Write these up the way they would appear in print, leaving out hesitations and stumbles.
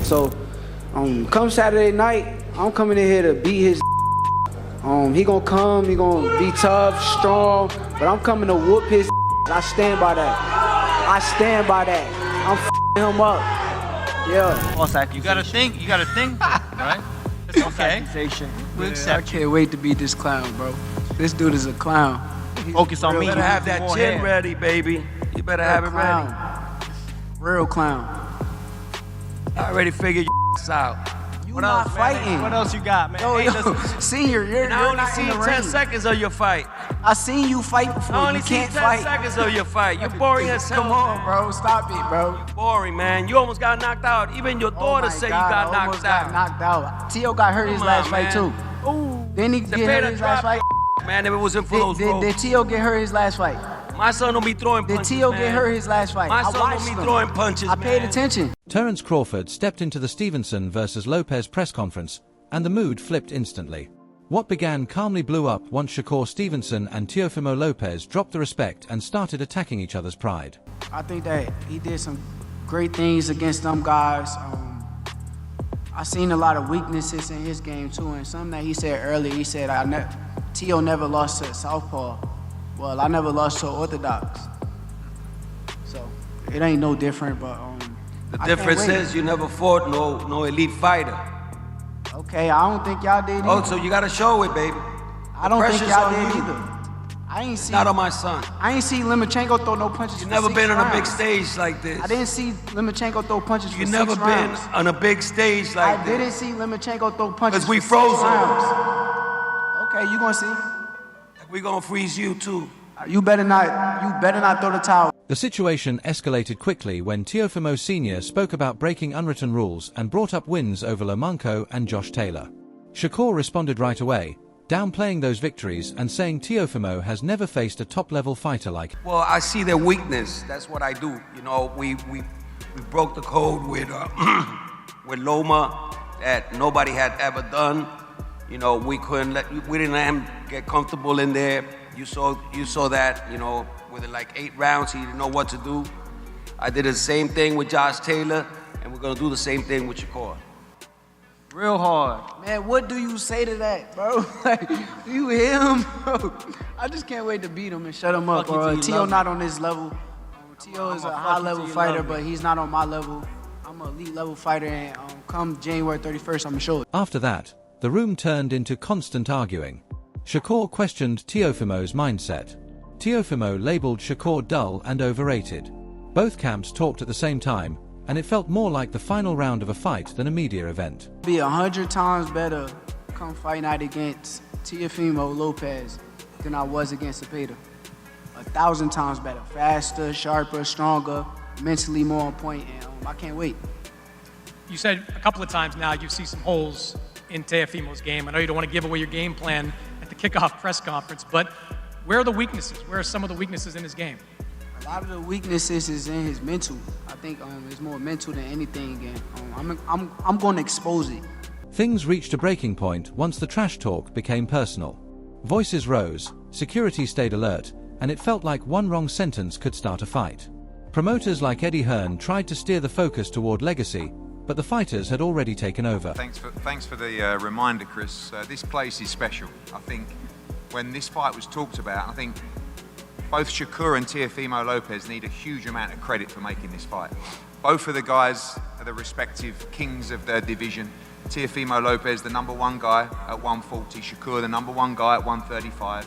So, come Saturday night, I'm coming in here to beat his. He gonna come, he gonna be tough, strong, but I'm coming to whoop his. I stand by that. I stand by that. I'm him up. Yeah. False accusation. You gotta think, right? It's okay. Accusation. I can't wait to beat this clown, bro. This dude is a clown. Focus on me. You better have that chin ready, baby. You better have it ready. Real clown. I already figured your out. You not fighting. What else you got, man? Yo, senior, you're I only not seen in the 10 ring. seconds of your fight. I seen you fight before. I only You seen can't 10 fight. seconds of your fight. You're boring as hell. Come on, bro. Stop it, bro. Boring, man. You almost got knocked out. Even your daughter said you got knocked out. Knocked out. Tio got hurt his last fight too. Ooh. Didn't he get hurt his last fight? Man, if it wasn't for those ropes. Did Tio get hurt his last fight? My son don't be throwing punches, Did Tio man. get hurt his last fight? My son don't be throwing punches, I paid man. attention. Terence Crawford stepped into the Stevenson versus Lopez press conference, and the mood flipped instantly. What began calmly blew up once Shakur Stevenson and Teofimo Lopez dropped the respect and started attacking each other's pride. I think that he did some great things against them guys. I seen a lot of weaknesses in his game too, and something that he said earlier, he said, Tio never lost to Southpaw. Well, I never lost to Orthodox. So, it ain't no different, but the difference is you never fought no elite fighter. Okay, I don't think y'all did either. Oh, so you gotta show it, baby. I don't think y'all did you. either. I ain't see. Not on my son. I ain't see Lomachenko throw no punches. You never been on a big stage like this. I didn't see Lomachenko throw punches for 6 You rounds. never been on a big stage like this. I didn't see Lomachenko throw punches Because we for froze 6 him. rounds. Okay, you gonna see. We gonna freeze you too. You better not throw the towel. The situation escalated quickly when Teofimo Sr. spoke about breaking unwritten rules and brought up wins over Lomachenko and Josh Taylor. Shakur responded right away, downplaying those victories and saying Teofimo has never faced a top-level fighter like him. Well, I see their weakness. That's what I do. You know, we broke the code with with Loma that nobody had ever done. You know, we didn't let him get comfortable in there. You saw that, you know, within like 8 rounds, he didn't know what to do. I did the same thing with Josh Taylor, and we're gonna do the same thing with Shakur. Real hard. Man, what do you say to that, bro? Like, do you hear him, bro? I just can't wait to beat him and shut him up, bro. Tio not on this level. Tio is a high-level fighter, but he's not on my level. I'm an elite-level fighter, and come January 31st, I'm gonna show it. After that, the room turned into constant arguing. Shakur questioned Teofimo's mindset. Teofimo labeled Shakur dull and overrated. Both camps talked at the same time, and it felt more like the final round of a fight than a media event. It'd be 100 times better come fight night against Teofimo Lopez than I was against Cepeda. 1,000 times better. Faster, sharper, stronger, mentally more on point, and I can't wait. You said a couple of times now you see some holes in Teofimo's game. I know you don't want to give away your game plan at the kickoff press conference, but where are the weaknesses? Where are some of the weaknesses in his game? A lot of the weaknesses is in his mental. I think it's more mental than anything, and I'm going to expose it. Things reached a breaking point once the trash talk became personal. Voices rose, security stayed alert, and it felt like one wrong sentence could start a fight. Promoters like Eddie Hearn tried to steer the focus toward legacy, but the fighters had already taken over. Thanks for the reminder, Chris. This place is special. I think when this fight was talked about, I think both Shakur and Teofimo Lopez need a huge amount of credit for making this fight. Both of the guys are the respective kings of their division. Teofimo Lopez, the #1 guy at 140, Shakur, the #1 guy at 135.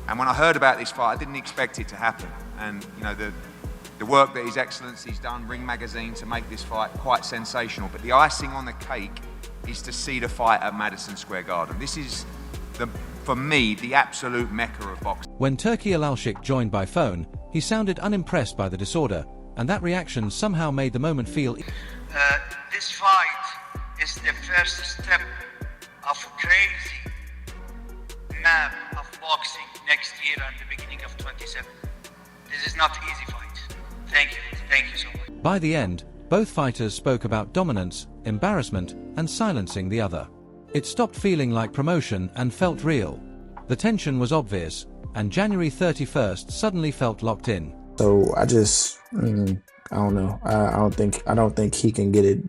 And when I heard about this fight, I didn't expect it to happen. And you know, the work that His Excellency's done, Ring Magazine, to make this fight quite sensational. But the icing on the cake is to see the fight at Madison Square Garden. This is, for me, the absolute mecca of boxing. When Turki Alalshik joined by phone, he sounded unimpressed by the disorder, and that reaction somehow made the moment feel... This fight is the first step of a crazy map of boxing next year and the beginning of 27. This is not an easy fight. Thank you so much. By the end, both fighters spoke about dominance, embarrassment, and silencing the other. It stopped feeling like promotion and felt real. The tension was obvious, and January 31st suddenly felt locked in. So I just, I don't know. I don't think he can get it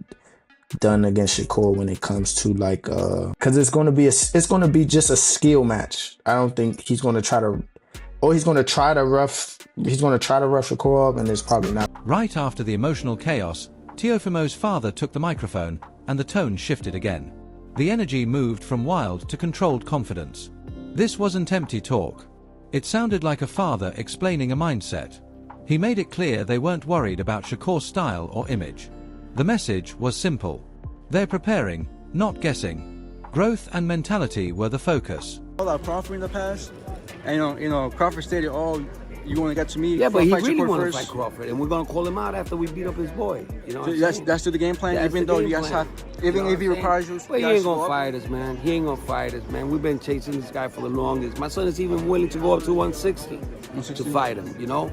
done against Shakur when it comes to like, cause it's gonna be just a skill match. I don't think he's gonna try to rough Shakur up, and it's probably not. Right after the emotional chaos, Teofimo's father took the microphone and the tone shifted again. The energy moved from wild to controlled confidence. This wasn't empty talk. It sounded like a father explaining a mindset. He made it clear they weren't worried about Shakur's style or image. The message was simple. They're preparing, not guessing. Growth and mentality were the focus. A lot of Crawford in the past, and you know, Crawford stated, "Oh, you want to get to me." Yeah, but he fight really Shakur want to first. fight Crawford, and we're gonna call him out after we beat up his boy. You know, what I'm That's still the game plan. That's Even the though game you guys plan. have, even if he requires you, well, he ain't gonna fight us, man. He ain't gonna fight us, man. We've been chasing this guy for the longest. My son is even willing to go up to 160 to fight him. You know,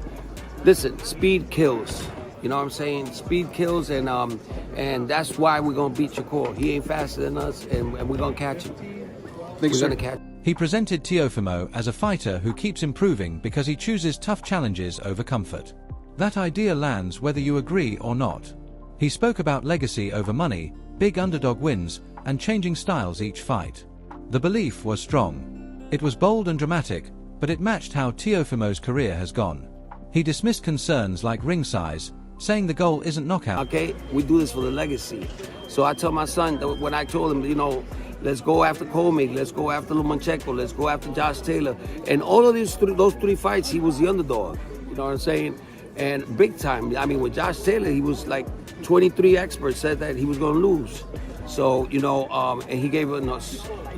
listen, speed kills. You know what I'm saying? Speed kills, and that's why we're gonna beat Shakur. He ain't faster than us, and we're gonna catch him. We're gonna catch him. He presented Teofimo as a fighter who keeps improving because he chooses tough challenges over comfort. That idea lands whether you agree or not. He spoke about legacy over money, big underdog wins, and changing styles each fight. The belief was strong. It was bold and dramatic, but it matched how Teofimo's career has gone. He dismissed concerns like ring size, saying the goal isn't knockout. Okay, we do this for the legacy. So I tell my son that when I told him, you know, let's go after Colmig, let's go after Lomachenko, let's go after Josh Taylor. And all of those three fights, he was the underdog. You know what I'm saying? And big time. I mean, with Josh Taylor, he was like 23 experts said that he was going to lose. So, you know, and he gave an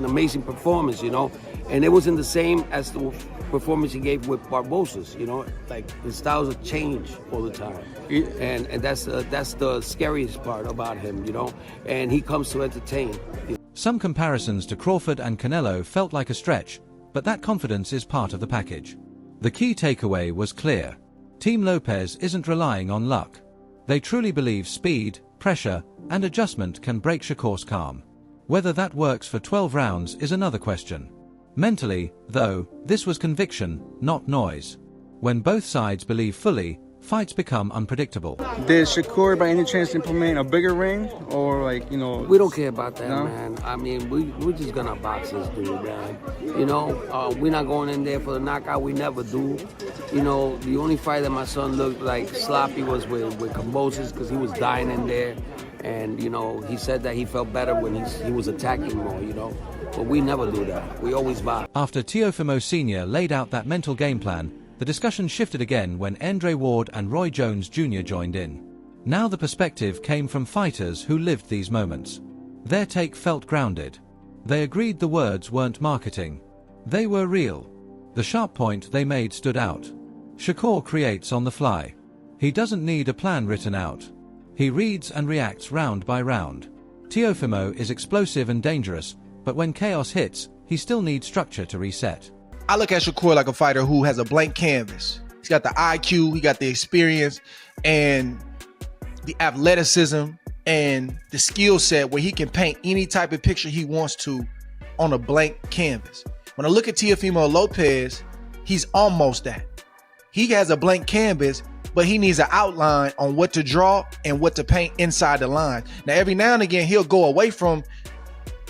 amazing performance, you know. And it wasn't the same as the performance he gave with Barbosa's, you know. Like, his styles have changed all the time. And that's the scariest part about him, you know. And he comes to entertain. Some comparisons to Crawford and Canelo felt like a stretch, but that confidence is part of the package. The key takeaway was clear. Team Lopez isn't relying on luck. They truly believe speed, pressure, and adjustment can break Shakur's calm. Whether that works for 12 rounds is another question. Mentally, though, this was conviction, not noise. When both sides believe fully, fights become unpredictable. Did Shakur by any chance implement a bigger ring, or like, you know? We don't care about that, No? man. I mean, we're just gonna box this dude, man. You know, we're not going in there for the knockout. We never do. You know, the only fight that my son looked like sloppy was with Kambosos because he was dying in there. And, you know, he said that he felt better when he was attacking more, you know. But we never do that. We always box. After Teofimo Sr. laid out that mental game plan, the discussion shifted again when Andre Ward and Roy Jones Jr. joined in. Now the perspective came from fighters who lived these moments. Their take felt grounded. They agreed the words weren't marketing. They were real. The sharp point they made stood out. Shakur creates on the fly. He doesn't need a plan written out. He reads and reacts round by round. Teofimo is explosive and dangerous, but when chaos hits, he still needs structure to reset. I look at Shakur like a fighter who has a blank canvas. He's got the IQ, he got the experience, and the athleticism, and the skill set where he can paint any type of picture he wants to on a blank canvas. When I look at Teofimo Lopez, he's almost that. He has a blank canvas, but he needs an outline on what to draw and what to paint inside the line. Now, every now and again, he'll go away from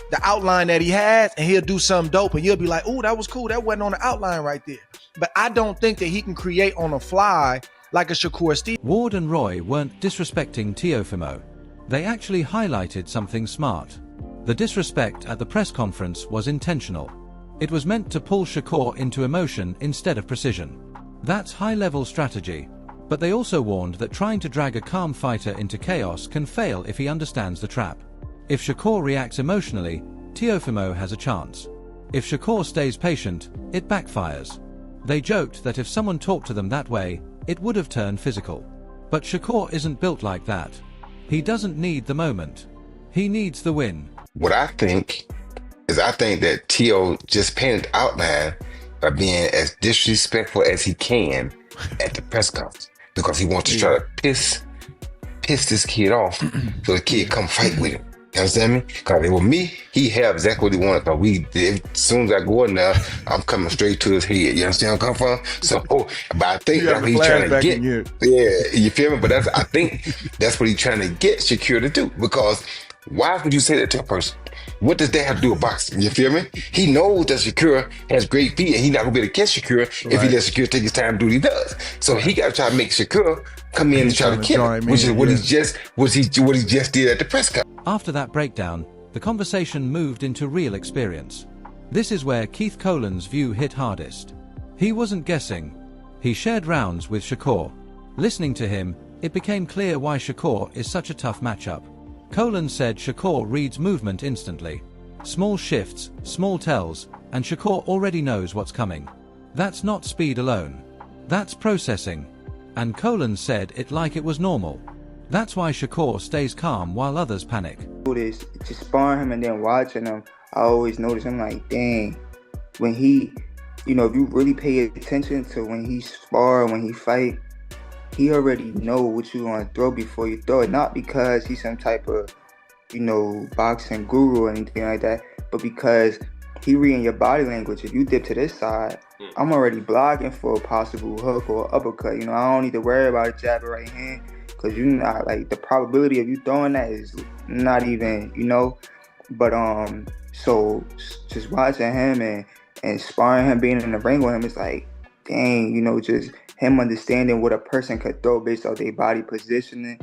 the outline that he has and he'll do something dope and you'll be like, "Ooh, that was cool. That wasn't on the outline right there." But I don't think that he can create on the fly like a Shakur Stevenson. Ward and Roy weren't disrespecting Teofimo. They actually highlighted something smart. The disrespect at the press conference was intentional. It was meant to pull Shakur into emotion instead of precision. That's high-level strategy. But they also warned that trying to drag a calm fighter into chaos can fail if he understands the trap. If Shakur reacts emotionally, Teofimo has a chance. If Shakur stays patient, it backfires. They joked that if someone talked to them that way, it would have turned physical. But Shakur isn't built like that. He doesn't need the moment. He needs the win. What I think that Teo just painted the outline by being as disrespectful as he can at the press conference because he wants to try to piss this kid off so the kid come fight with him. You understand me? Because with me, he have exactly what he wanted. Because as soon as I go in there, I'm coming straight to his head. You understand where I'm coming from? So, but I think that's what he's trying to get. Yeah, you feel me? But I think that's what he's trying to get Shakur to do. Because Why would you say that to a person? What does that have to do with boxing? You feel me? He knows that Shakur has great feet, and he's not gonna be able to catch Shakur if he lets Shakur take his time to do what he does. So he got to try to make Shakur come in and try to kill him, which is what he just did at the press conference. After that breakdown, the conversation moved into real experience. This is where Keith Colan's view hit hardest. He wasn't guessing. He shared rounds with Shakur. Listening to him, it became clear why Shakur is such a tough matchup. Colan said Shakur reads movement instantly. Small shifts, small tells, and Shakur already knows what's coming. That's not speed alone. That's processing. And Colan said it like it was normal. That's why Shakur stays calm while others panic. Just sparring him and then watching him, I always notice, I'm like, dang, when he, if you really pay attention to when he spar, when he fight, he already know what you want to throw before you throw it. Not because he's some type of, boxing guru or anything like that, but because he reading your body language. If you dip to this side, I'm already blocking for a possible hook or uppercut. I don't need to worry about a jab or right hand, because the probability of you throwing that is not even, But so just watching him and sparring him, being in the ring with him, it's like, dang, just him understanding what a person could throw based on their body positioning.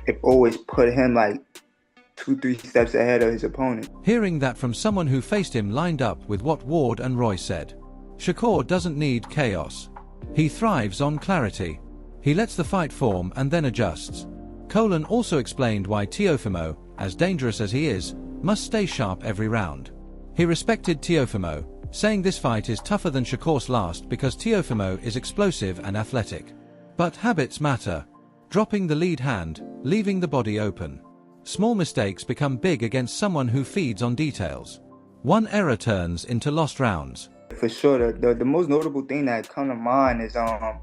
It always put him like 2-3 steps ahead of his opponent. Hearing that from someone who faced him lined up with what Ward and Roy said. Shakur doesn't need chaos. He thrives on clarity. He lets the fight form and then adjusts. Colan also explained why Teofimo, as dangerous as he is, must stay sharp every round. He respected Teofimo, saying this fight is tougher than Shakur's last because Teofimo is explosive and athletic. But habits matter. Dropping the lead hand, leaving the body open. Small mistakes become big against someone who feeds on details. One error turns into lost rounds. For sure, the most notable thing that come to mind is I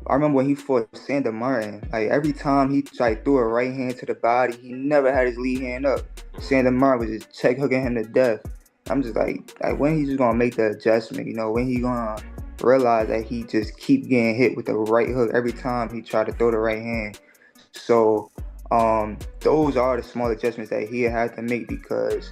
remember when he fought Sander Martin. Like every time he threw a right hand to the body, he never had his lead hand up. Sander Martin was just check hooking him to death. I'm just like when he's just gonna make the adjustment, when he gonna realize that he just keep getting hit with the right hook every time he try to throw the right hand. So those are the small adjustments that he had to make because,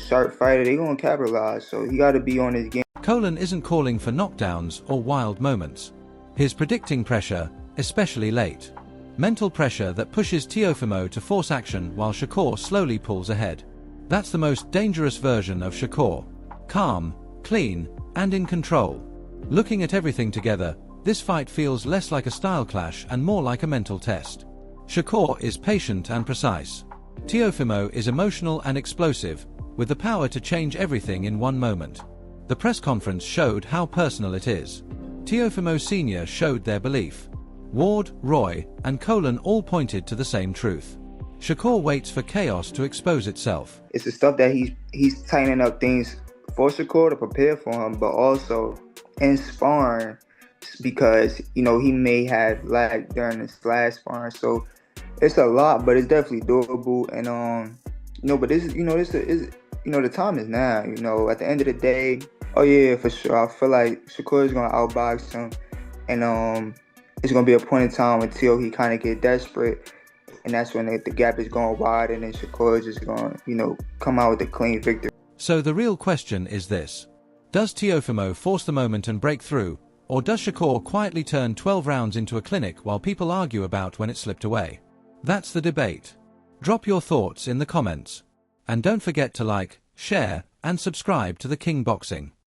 sharp fighter, they gonna capitalize. So he gotta be on his game. Colan isn't calling for knockdowns or wild moments. He's predicting pressure, especially late. Mental pressure that pushes Teofimo to force action while Shakur slowly pulls ahead. That's the most dangerous version of Shakur. Calm, clean, and in control. Looking at everything together, this fight feels less like a style clash and more like a mental test. Shakur is patient and precise. Teofimo is emotional and explosive, with the power to change everything in one moment. The press conference showed how personal it is. Teofimo Sr. showed their belief. Ward, Roy, and Colan all pointed to the same truth. Shakur waits for chaos to expose itself. It's the stuff that he's tightening up things for Shakur to prepare for him, but also in sparring because, he may have lagged during this last sparring. So it's a lot, but it's definitely doable. And, but this is, the time is now, at the end of the day. Oh yeah, for sure. I feel like Shakur is going to outbox him. And it's going to be a point in time until he kind of get desperate. And that's when the gap is going wide, and then Shakur is just going to, come out with a clean victory. So the real question is this. Does Teofimo force the moment and break through, or does Shakur quietly turn 12 rounds into a clinic while people argue about when it slipped away? That's the debate. Drop your thoughts in the comments. And don't forget to like, share, and subscribe to The King Boxing.